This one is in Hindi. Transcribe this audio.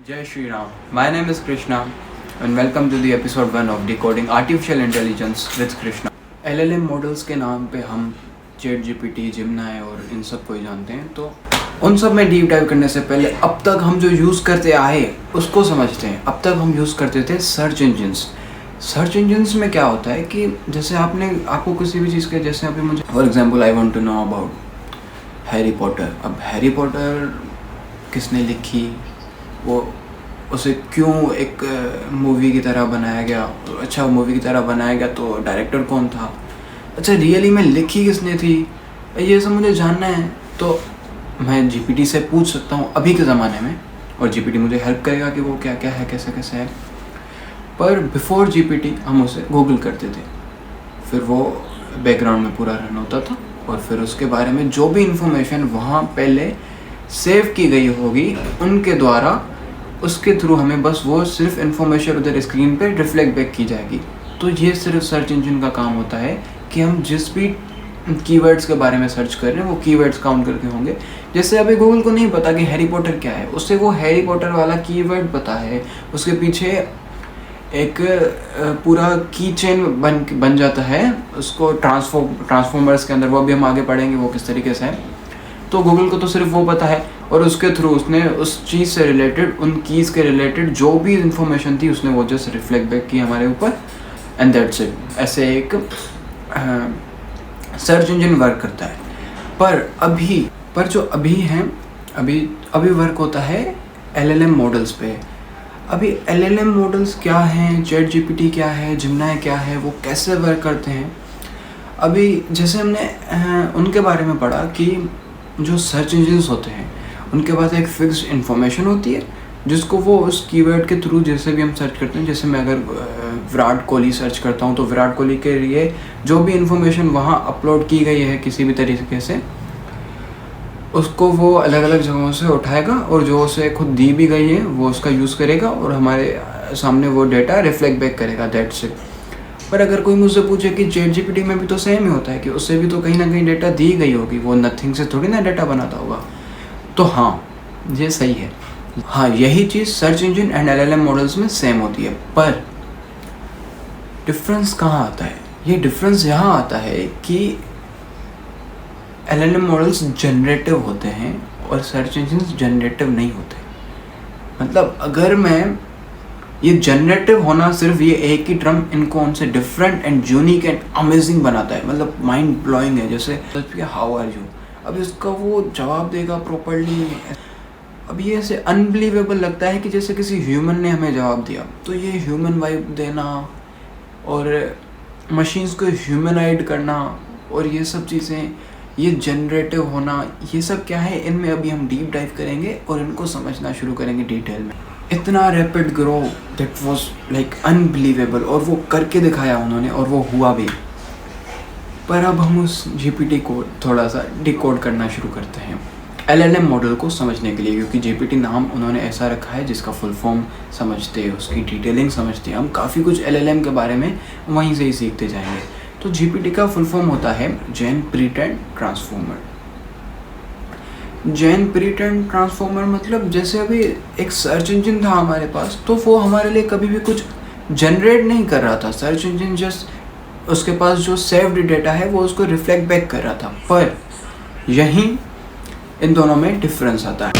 Jai Shri Ram. My name is Krishna and welcome to the episode 1 of Decoding Artificial Intelligence with Krishna. LLM models के नाम पे हम चैट जीपीटी, जिमनाई और इन सब को ही जानते हैं। तो उन सब में डीप डाइव करने से पहले अब तक हम जो यूज़ करते आए उसको समझते हैं। अब तक हम यूज़ करते थे सर्च इंजिन्स। सर्च इंजिन्स में क्या होता है कि जैसे आपको किसी भी चीज़ के, जैसे अभी मुझे for example I want to know about Harry Potter. अब हैरी पॉटर किसने लिखी, वो उसे क्यों एक मूवी की तरह बनाया गया, अच्छा मूवी की तरह बनाया गया तो डायरेक्टर कौन था, अच्छा रियली में लिखी किसने थी, ये सब मुझे जानना है। तो मैं जीपीटी से पूछ सकता हूँ अभी के ज़माने में, और जीपीटी मुझे हेल्प करेगा कि वो क्या क्या है, कैसे कैसे है। पर बिफोर जीपीटी हम उसे गूगल करते थे, फिर वो बैकग्राउंड में पूरा रन होता था, और फिर उसके बारे में जो भी इंफॉर्मेशन वहाँ पहले सेव की गई होगी उनके द्वारा, उसके थ्रू हमें बस वो सिर्फ इन्फॉर्मेशन उधर स्क्रीन पे रिफ्लेक्ट बैक की जाएगी। तो ये सिर्फ सर्च इंजन का काम होता है कि हम जिस भी कीवर्ड्स के बारे में सर्च कर रहे हैं वो कीवर्ड्स काउंट करके होंगे। जैसे अभी गूगल को नहीं पता कि हैरी पॉटर क्या है, उससे वो हैरी पॉटर वाला कीवर्ड पता है, उसके पीछे एक पूरा की चेन बन जाता है, उसको ट्रांसफॉर्मर्स के अंदर, वो भी हम आगे पढ़ेंगे वो किस तरीके से है। तो गूगल को तो सिर्फ वो पता है, और उसके थ्रू उसने उस चीज़ से रिलेटेड, उन कीज़ के रिलेटेड जो भी इंफॉर्मेशन थी उसने वो जस्ट रिफ्लेक्ट बैक की हमारे ऊपर, एंड दैट्स इट। ऐसे एक सर्च इंजन वर्क करता है। पर जो अभी हैं, अभी वर्क होता है एलएलएम मॉडल्स पे। अभी एलएलएम मॉडल्स क्या हैं, चैट जीपीटी क्या है, जिमनाई क्या है, वो कैसे वर्क करते हैं। अभी जैसे हमने उनके बारे में पढ़ा कि जो सर्च इंजिन्स होते हैं उनके पास एक फिक्स्ड इन्फॉर्मेशन होती है जिसको वो उस कीवर्ड के थ्रू जैसे भी हम सर्च करते हैं। जैसे मैं अगर विराट कोहली सर्च करता हूँ तो विराट कोहली के लिए जो भी इन्फॉर्मेशन वहाँ अपलोड की गई है किसी भी तरीके से, उसको वो अलग अलग जगहों से उठाएगा, और जो उसे खुद दी भी गई है वो उसका यूज़ करेगा और हमारे सामने वो डेटा रिफ्लेक्ट बैक करेगा, दैट्स इट। पर अगर कोई मुझसे पूछे कि चैट जीपीटी में भी तो सेम ही होता है कि उससे भी तो कहीं ना कहीं डेटा दी गई होगी, वो नथिंग से थोड़ी ना डेटा बनाता होगा, तो हाँ ये सही है। हाँ, यही चीज़ search engine and LLM models में सेम होती है। पर डिफरेंस कहाँ आता है? ये डिफरेंस यहाँ आता है कि एलएलएम मॉडल्स जनरेटिव होते हैं और सर्च इंजन जनरेटिव नहीं होते। मतलब अगर मैं ये जनरेटिव होना, सिर्फ ये एक ही टर्म इनको उनसे different and unique and amazing बनाता है, मतलब माइंड ब्लोइंग है। जैसे हाउ आर यू, अब इसका वो जवाब देगा प्रॉपर्ली। अब ये ऐसे अनबिलीवेबल लगता है कि जैसे किसी ह्यूमन ने हमें जवाब दिया। तो ये ह्यूमन वाइब देना और मशीन्स को ह्यूमनाइड करना और ये सब चीज़ें, ये जनरेटिव होना, ये सब क्या है, इनमें अभी हम डीप डाइव करेंगे और इनको समझना शुरू करेंगे डिटेल में। इतना rapid grow that was like unbelievable, और वो करके दिखाया उन्होंने और वो हुआ भी। पर अब हम उस जीपीटी को थोड़ा सा डिकोड करना शुरू करते हैं एलएलएम मॉडल को समझने के लिए, क्योंकि जीपीटी नाम उन्होंने ऐसा रखा है जिसका फुल फॉर्म समझते, उसकी डिटेलिंग समझते हम काफ़ी कुछ एलएलएम के बारे में वहीं से ही सीखते जाएंगे। तो जीपीटी का फुल फॉर्म होता है Jain pre-trained transformer. Jain pre-trained transformer मतलब जैसे अभी एक सर्च इंजन था हमारे पास, तो वो हमारे लिए कभी भी कुछ जनरेट नहीं कर रहा था। सर्च इंजन जस्ट उसके पास जो सेव्ड डेटा है वो उसको रिफ्लेक्ट बैक कर रहा था। पर यहीं इन दोनों में डिफरेंस आता है।